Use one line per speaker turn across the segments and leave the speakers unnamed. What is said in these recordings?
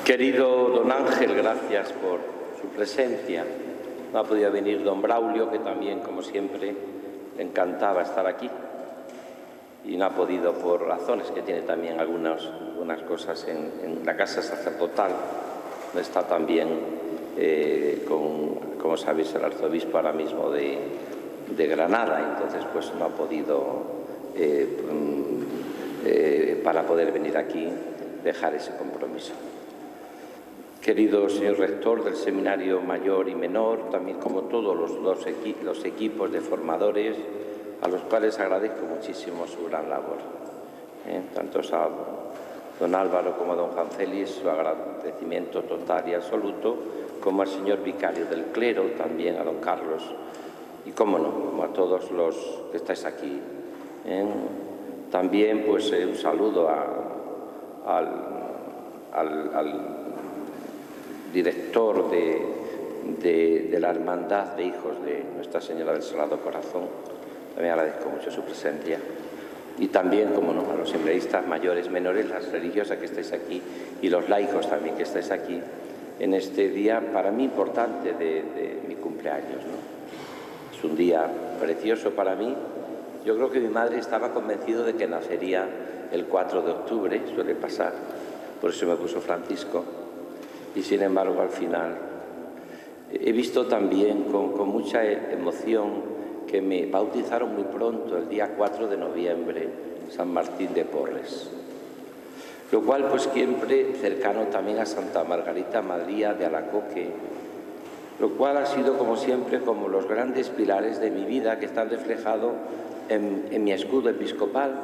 Querido don Ángel, gracias por su presencia. No ha podido venir don Braulio, que también, como siempre, le encantaba estar aquí. Y no ha podido por razones que tiene también algunas cosas en la casa sacerdotal, donde está también, como sabéis, el arzobispo ahora mismo de Granada. Entonces, pues no ha podido, para poder venir aquí, dejar ese compromiso. Querido señor rector del Seminario Mayor y Menor, también como todos los equipos de formadores, a los cuales agradezco muchísimo su gran labor. Tanto a don Álvaro como a don Juan Félix, su agradecimiento total y absoluto, como al señor vicario del clero, también a don Carlos, y cómo no, como a todos los que estáis aquí. También pues un saludo al director de la Hermandad de Hijos de Nuestra Señora del Sagrado Corazón. También agradezco mucho su presencia. Y también, como no, a los seminaristas mayores, menores, las religiosas que estáis aquí y los laicos también que estáis aquí en este día para mí importante de mi cumpleaños, ¿no? Es un día precioso para mí. Yo creo que mi madre estaba convencida de que nacería el 4 de octubre, suele pasar, por eso me puso Francisco. Y sin embargo, al final, he visto también con mucha emoción que me bautizaron muy pronto, el día 4 de noviembre, San Martín de Porres. Lo cual, pues siempre cercano también a Santa Margarita María de Alacoque, lo cual ha sido, como siempre, como los grandes pilares de mi vida que están reflejados en mi escudo episcopal,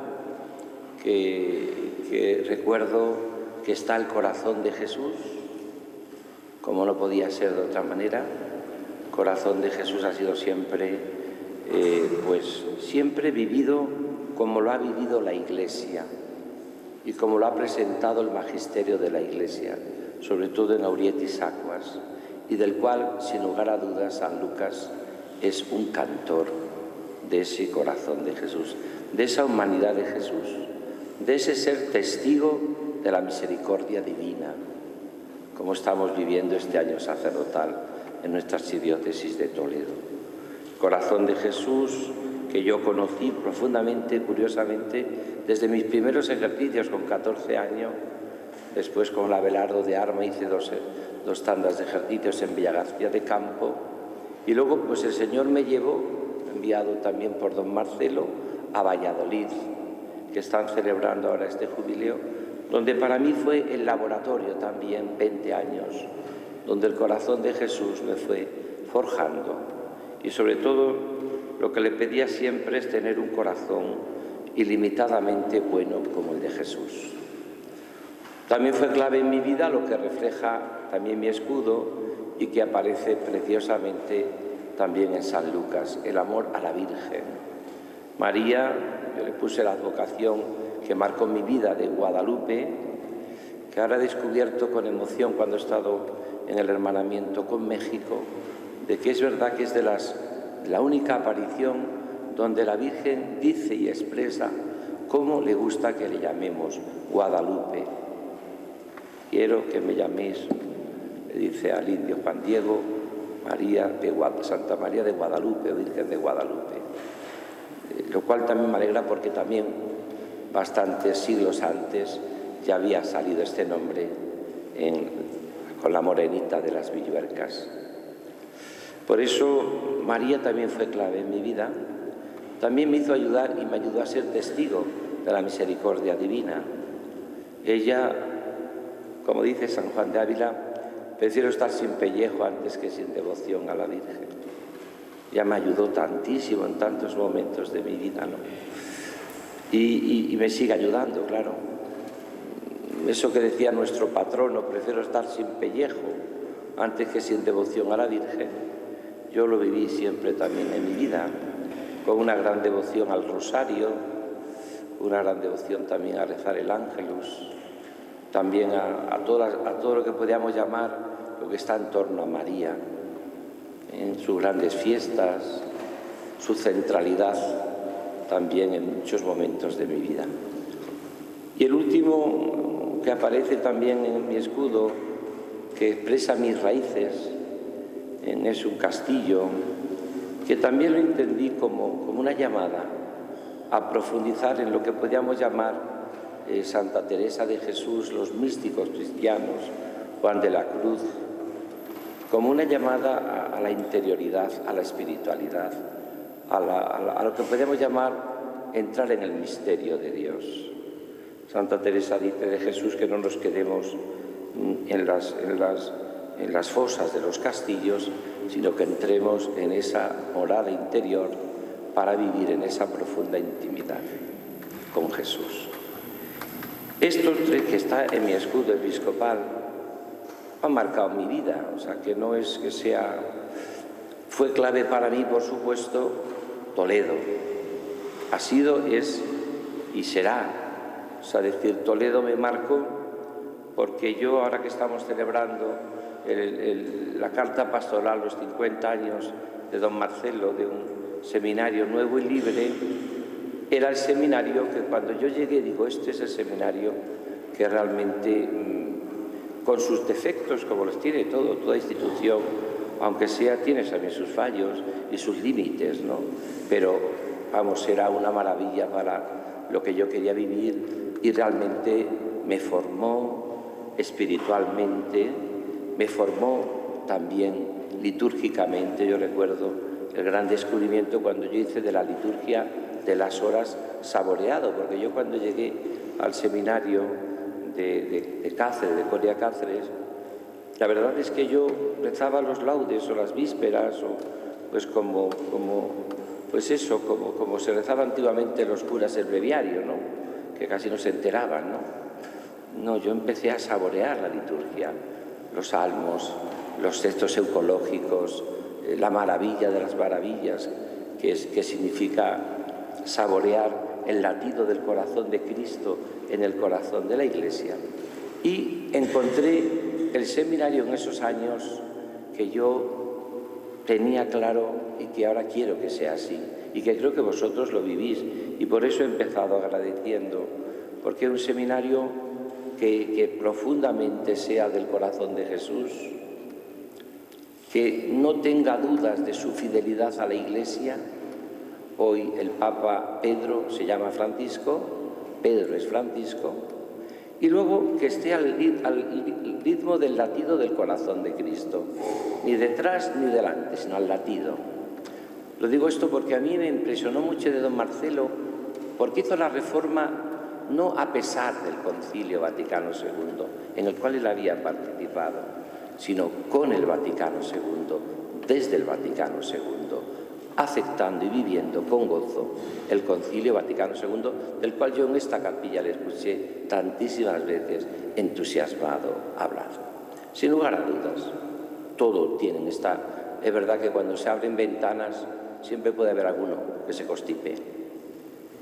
que recuerdo que está el corazón de Jesús, como no podía ser de otra manera. El corazón de Jesús ha sido siempre, siempre vivido como lo ha vivido la Iglesia y como lo ha presentado el magisterio de la Iglesia, sobre todo en Aurietis Aquas, y del cual, sin lugar a dudas, San Lucas es un cantor de ese corazón de Jesús, de esa humanidad de Jesús, de ese ser testigo de la misericordia divina, como estamos viviendo este año sacerdotal en nuestra archidiócesis de Toledo. Corazón de Jesús que yo conocí profundamente, curiosamente, desde mis primeros ejercicios con 14 años. Después con la Abelardo de Arma hice dos tandas de ejercicios en Villagarcía de Campo. Y luego pues el Señor me llevó, enviado también por don Marcelo, a Valladolid, que están celebrando ahora este jubileo, donde para mí fue el laboratorio también, 20 años, donde el corazón de Jesús me fue forjando. Y sobre todo, lo que le pedía siempre es tener un corazón ilimitadamente bueno como el de Jesús. También fue clave en mi vida lo que refleja también mi escudo y que aparece preciosamente también en San Lucas, el amor a la Virgen. María, yo le puse la advocación que marcó mi vida de Guadalupe, que ahora he descubierto con emoción cuando he estado en el hermanamiento con México, de que es verdad que es la única aparición donde la Virgen dice y expresa cómo le gusta que le llamemos Guadalupe. Quiero que me llaméis, le dice al indio Juan Diego, Santa María de Guadalupe, Virgen de Guadalupe. Lo cual también me alegra porque también bastantes siglos antes ya había salido este nombre con la morenita de las Villuercas. Por eso María también fue clave en mi vida. También me hizo ayudar y me ayudó a ser testigo de la misericordia divina. Ella, como dice San Juan de Ávila, prefiero estar sin pellejo antes que sin devoción a la Virgen. Ella me ayudó tantísimo en tantos momentos de mi vida, ¿no? Y me sigue ayudando, claro. Eso que decía nuestro patrono, prefiero estar sin pellejo antes que sin devoción a la Virgen, yo lo viví siempre también en mi vida, con una gran devoción al rosario, una gran devoción también a rezar el Ángelus, también a todo lo que podríamos llamar lo que está en torno a María, en sus grandes fiestas, su centralidad también en muchos momentos de mi vida. Y el último que aparece también en mi escudo que expresa mis raíces, es un castillo, que también lo entendí como una llamada a profundizar en lo que podríamos llamar Santa Teresa de Jesús, los místicos cristianos, Juan de la Cruz, como una llamada a la interioridad, a la espiritualidad, a lo que podríamos llamar entrar en el misterio de Dios. Santa Teresa dice de Jesús que no nos quedemos en las fosas de los castillos, sino que entremos en esa morada interior para vivir en esa profunda intimidad con Jesús. Estos tres que está en mi escudo episcopal han marcado mi vida, o sea, que no es que sea... Fue clave para mí, por supuesto, Toledo. Ha sido, es y será. O sea, decir, Toledo me marcó porque yo, ahora que estamos celebrando la carta pastoral, los 50 años de don Marcelo, de un seminario nuevo y libre, era el seminario que cuando yo llegué, digo, este es el seminario que realmente, con sus defectos, como los tiene toda institución, aunque sea, tiene también sus fallos y sus límites, ¿no? Pero, vamos, era una maravilla para lo que yo quería vivir y realmente me formó espiritualmente, me formó también litúrgicamente. Yo recuerdo el gran descubrimiento cuando yo hice de la liturgia de las horas saboreado, porque yo cuando llegué al seminario de Cáceres, de Coria Cáceres, la verdad es que yo rezaba los laudes o las vísperas, o pues como se rezaba antiguamente los curas el breviario, ¿no? Que casi no se enteraban, ¿no? No, yo empecé a saborear la liturgia, los salmos, los textos eucológicos, la maravilla de las maravillas, que significa saborear el latido del corazón de Cristo en el corazón de la Iglesia. Y encontré el seminario en esos años que yo tenía claro y que ahora quiero que sea así, y que creo que vosotros lo vivís, y por eso he empezado agradeciendo, porque es un seminario que profundamente sea del corazón de Jesús, que no tenga dudas de su fidelidad a la Iglesia. Hoy el Papa Pedro se llama Francisco, Pedro es Francisco, y luego que esté al ritmo del latido del corazón de Cristo, ni detrás ni delante, sino al latido. Lo digo esto porque a mí me impresionó mucho de don Marcelo, porque hizo la reforma no a pesar del Concilio Vaticano II, en el cual él había participado, sino con el Vaticano II, desde el Vaticano II, aceptando y viviendo con gozo el Concilio Vaticano II, del cual yo en esta capilla le escuché tantísimas veces entusiasmado hablar. Sin lugar a dudas, todo tienen esta... Es verdad que cuando se abren ventanas siempre puede haber alguno que se constipe,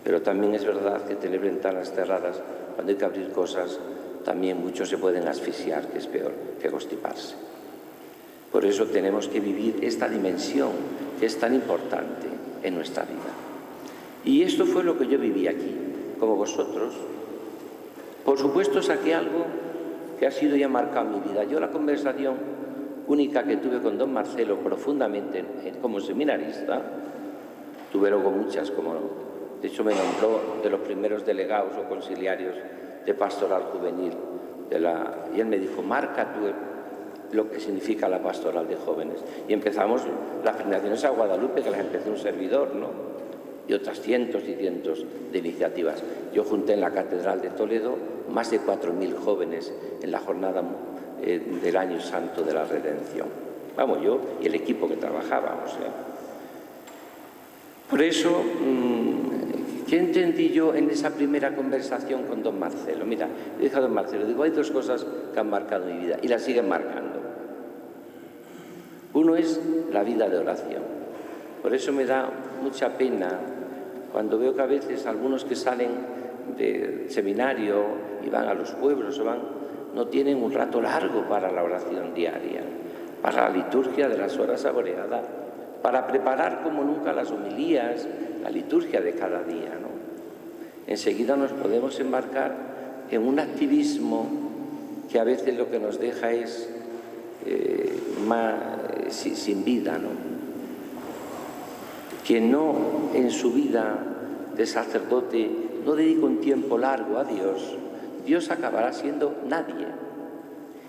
pero también es verdad que tener ventanas cerradas, cuando hay que abrir cosas, también muchos se pueden asfixiar, que es peor que constiparse. Por eso tenemos que vivir esta dimensión que es tan importante en nuestra vida. Y esto fue lo que yo viví aquí, como vosotros. Por supuesto, saqué algo que ha sido ya marcado en mi vida. Yo la conversación única que tuve con don Marcelo profundamente como seminarista, tuve luego muchas, de hecho me nombró de los primeros delegados o conciliarios de pastoral juvenil, y él me dijo, marca tú lo que significa la pastoral de jóvenes. Y empezamos las generaciones a Guadalupe, que las empezó un servidor, ¿no? Y otras cientos y cientos de iniciativas. Yo junté en la Catedral de Toledo más de 4.000 jóvenes en la jornada del Año Santo de la Redención. Vamos, yo y el equipo que trabajábamos, ¿eh? Por eso, ¿qué entendí yo en esa primera conversación con don Marcelo? Mira, le dije a don Marcelo, digo, hay dos cosas que han marcado mi vida y las siguen marcando. Uno es la vida de oración. Por eso me da mucha pena cuando veo que a veces algunos que salen del seminario y van a los pueblos no tienen un rato largo para la oración diaria, para la liturgia de las horas saboreadas, para preparar como nunca las homilías, la liturgia de cada día, ¿no? Enseguida nos podemos embarcar en un activismo que a veces lo que nos deja es sin vida, ¿no? Quien no en su vida de sacerdote no dedica un tiempo largo a Dios, Dios acabará siendo nadie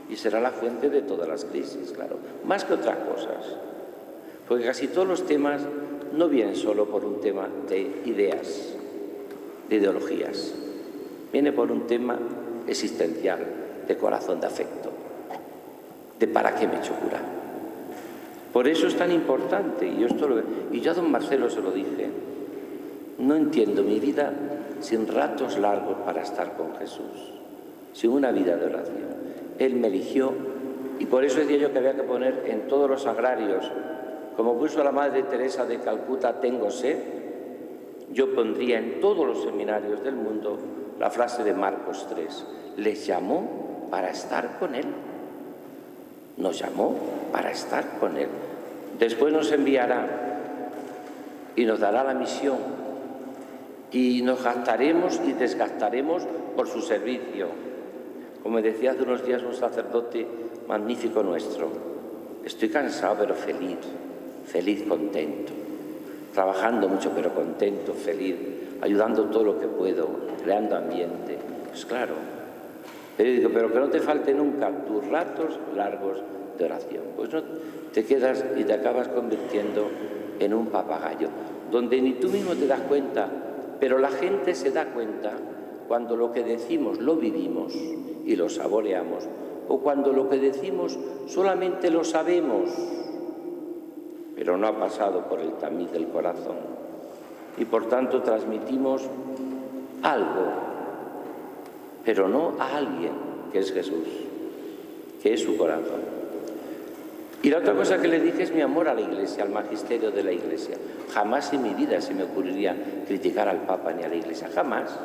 y será la fuente de todas las crisis, claro, más que otras cosas, porque casi todos los temas no vienen solo por un tema de ideas, de ideologías, viene por un tema existencial, de corazón, de afecto, de para qué me he hecho cura. Por eso es tan importante, y yo a don Marcelo se lo dije, no entiendo mi vida sin ratos largos para estar con Jesús, sin una vida de oración. Él me eligió y por eso decía yo que había que poner en todos los agrarios, como puso la Madre Teresa de Calcuta, tengo sed, yo pondría en todos los seminarios del mundo la frase de Marcos 3, les llamó para estar con Él. Nos llamó para estar con Él. Después nos enviará y nos dará la misión y nos gastaremos y desgastaremos por su servicio. Como decía hace unos días un sacerdote magnífico nuestro, estoy cansado pero feliz, contento, trabajando mucho pero contento, feliz, ayudando todo lo que puedo, creando ambiente. Pues claro. Pero que no te falte nunca tus ratos largos de oración. Pues no te quedas y te acabas convirtiendo en un papagayo, donde ni tú mismo te das cuenta, pero la gente se da cuenta cuando lo que decimos lo vivimos y lo saboreamos, o cuando lo que decimos solamente lo sabemos, pero no ha pasado por el tamiz del corazón. Y por tanto transmitimos algo, pero no a alguien, que es Jesús, que es su corazón. Y la otra cosa que le dije es mi amor a la Iglesia, al magisterio de la Iglesia. Jamás en mi vida se me ocurriría criticar al Papa ni a la Iglesia, jamás.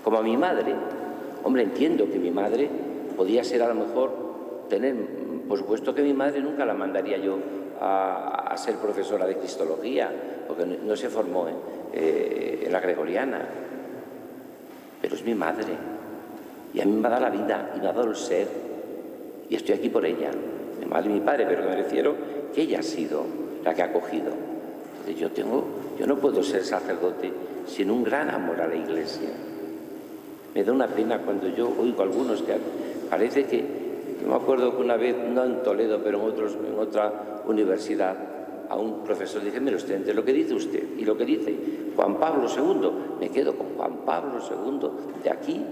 Como a mi madre. Hombre, entiendo que mi madre podía ser a lo mejor por supuesto que mi madre nunca la mandaría yo a ser profesora de Cristología, porque no se formó en la Gregoriana. Pero es mi madre. Y a mí me ha dado la vida y me ha dado el ser. Y estoy aquí por ella. Mi madre y mi padre, pero me refiero que ella ha sido la que ha acogido. Entonces yo no puedo ser sacerdote sin un gran amor a la Iglesia. Me da una pena cuando yo oigo a algunos que parece que, yo me acuerdo que una vez, no en Toledo, pero en otra universidad, a un profesor le dije, mire usted, entre lo que dice usted y lo que dice Juan Pablo II, me quedo con Juan Pablo II de aquí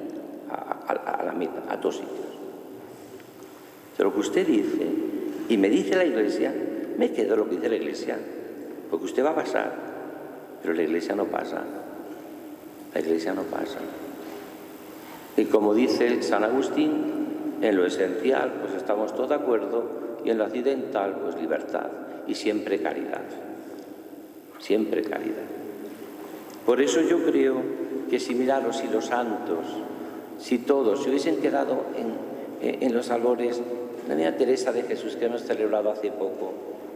a la meta, a 2 sitios. De lo que usted dice y me dice la Iglesia, me quedo lo que dice la Iglesia, porque usted va a pasar, pero la Iglesia no pasa. La Iglesia no pasa. Y como dice San Agustín, en lo esencial pues estamos todos de acuerdo y en lo accidental pues libertad y siempre caridad. Siempre caridad. Por eso yo creo que si miraros, si los santos, si todos se hubiesen quedado en los albores, la niña Teresa de Jesús que hemos celebrado hace poco,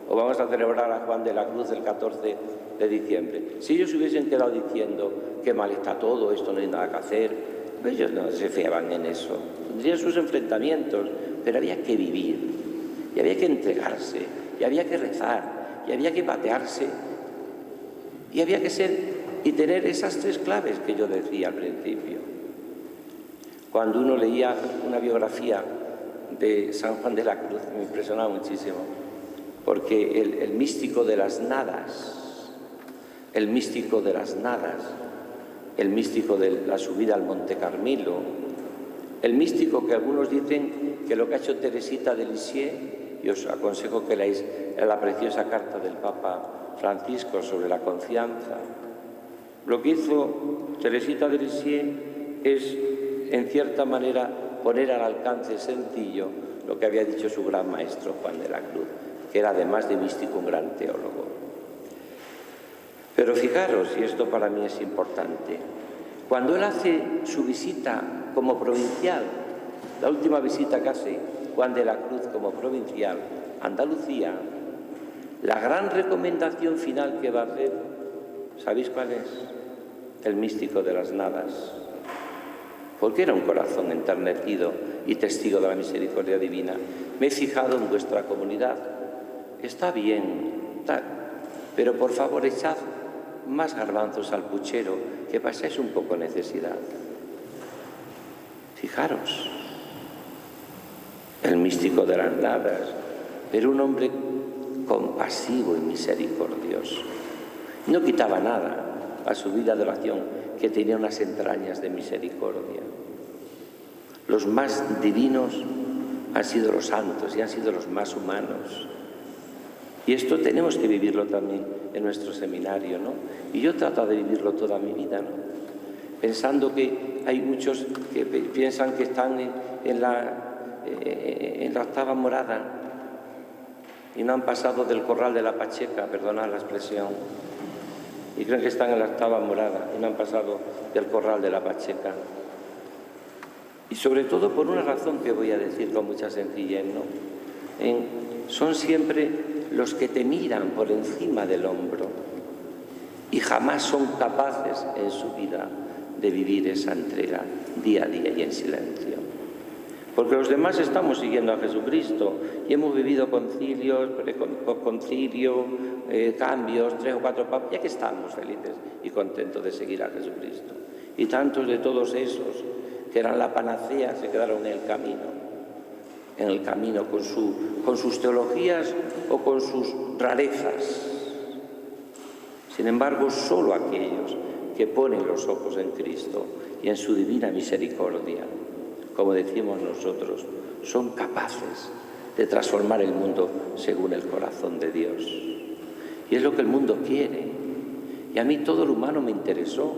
o vamos a celebrar a Juan de la Cruz el 14 de diciembre, si ellos hubiesen quedado diciendo que mal está todo, esto no hay nada que hacer, pues ellos no se fiaban en eso, tendrían sus enfrentamientos, pero había que vivir, y había que entregarse, y había que rezar, y había que patearse, y había que ser y tener esas 3 claves que yo decía al principio. Cuando uno leía una biografía de San Juan de la Cruz, me impresionaba muchísimo, porque el místico de las nadas, el místico de la subida al Monte Carmelo, el místico que algunos dicen que lo que ha hecho Teresita de Lisieux, y os aconsejo que leáis la preciosa carta del Papa Francisco sobre la confianza, lo que hizo Teresita de Lisieux es, en cierta manera, poner al alcance sencillo lo que había dicho su gran maestro Juan de la Cruz, que era además de místico un gran teólogo. Pero fijaros, y esto para mí es importante, cuando él hace su visita como provincial, la última visita que hace Juan de la Cruz como provincial a Andalucía, la gran recomendación final que va a hacer, ¿sabéis cuál es? El místico de las nadas. porque era un corazón enternecido y testigo de la misericordia divina. Me he fijado en vuestra comunidad. Está bien, tal, pero por favor echad más garbanzos al puchero, que pasáis un poco necesidad. Fijaros, el místico de las nadas, pero un hombre compasivo y misericordioso. No quitaba nada a su vida de oración, que tenía unas entrañas de misericordia. Los más divinos han sido los santos y han sido los más humanos. Y esto tenemos que vivirlo también en nuestro seminario, ¿no? Y yo trato de vivirlo toda mi vida, ¿no? Pensando que hay muchos que piensan que están en la octava morada y no han pasado del corral de la Pacheca, perdonad la expresión, y creen que están en la octava morada y no han pasado del corral de la Pacheca. Y sobre todo por una razón que voy a decir con mucha sencillez, ¿no? Son siempre los que te miran por encima del hombro y jamás son capaces en su vida de vivir esa entrega día a día y en silencio. Porque los demás estamos siguiendo a Jesucristo y hemos vivido concilios, concilio, cambios, 3 o 4 papas, ya que estamos felices y contentos de seguir a Jesucristo. Y tantos de todos esos que eran la panacea se quedaron en el camino con sus teologías o con sus rarezas. Sin embargo, solo aquellos que ponen los ojos en Cristo y en su divina misericordia, como decimos nosotros, son capaces de transformar el mundo según el corazón de Dios. Y es lo que el mundo quiere. Y a mí todo lo humano me interesó.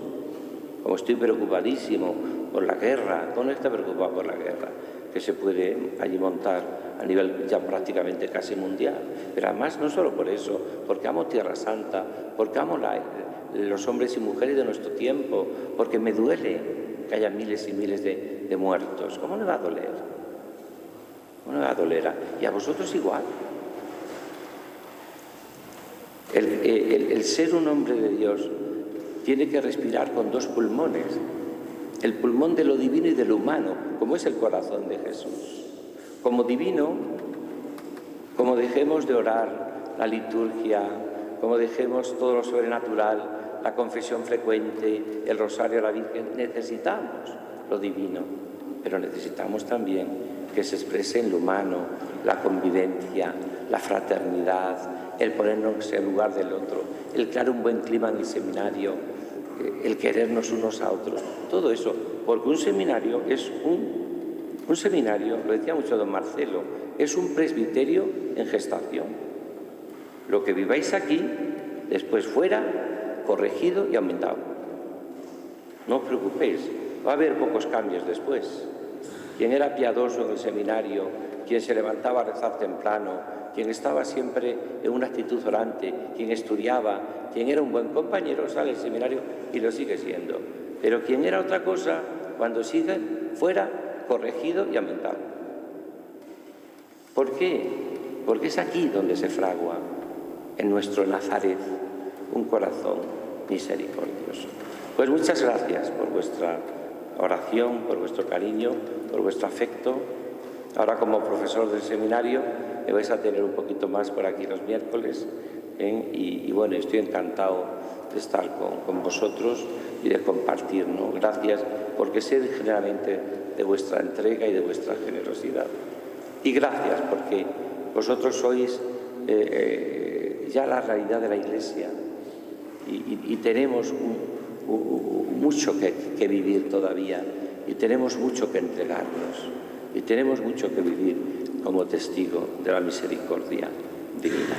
Como estoy preocupadísimo por la guerra, ¿cómo no está preocupado por la guerra que se puede allí montar a nivel ya prácticamente casi mundial? Pero además no solo por eso, porque amo Tierra Santa, porque amo los hombres y mujeres de nuestro tiempo, porque me duele que haya miles y miles de muertos. ¿Cómo me va a doler? ¿Cómo me va a doler? Y a vosotros igual. El ser un hombre de Dios tiene que respirar con 2 pulmones, el pulmón de lo divino y de lo humano, como es el corazón de Jesús. Como divino, como dejemos de orar, la liturgia, como dejemos todo lo sobrenatural, la confesión frecuente, el rosario a la Virgen, necesitamos lo divino, pero necesitamos también que se exprese en lo humano, la convivencia, la fraternidad, el ponernos en lugar del otro, el crear un buen clima en el seminario, el querernos unos a otros, todo eso, porque un seminario es un seminario, lo decía mucho don Marcelo, es un presbiterio en gestación. Lo que viváis aquí, después fuera, corregido y aumentado. No os preocupéis, va a haber pocos cambios después. Quien era piadoso en el seminario, quien se levantaba a rezar temprano, quien estaba siempre en una actitud orante, quien estudiaba, quien era un buen compañero, sale del seminario y lo sigue siendo. Pero quien era otra cosa, cuando sigue fuera, corregido y aumentado. ¿Por qué? Porque es aquí donde se fragua, en nuestro Nazaret, un corazón misericordioso. Pues muchas gracias por vuestra oración, por vuestro cariño, por vuestro afecto. Ahora, como profesor del seminario, me vais a tener un poquito más por aquí los miércoles, y bueno, estoy encantado de estar con vosotros y de compartir, ¿no? Gracias, porque sé generalmente de vuestra entrega y de vuestra generosidad. Y gracias porque vosotros sois ya la realidad de la Iglesia y tenemos mucho que vivir todavía y tenemos mucho que entregarnos y tenemos mucho que vivir como testigo de la misericordia divina.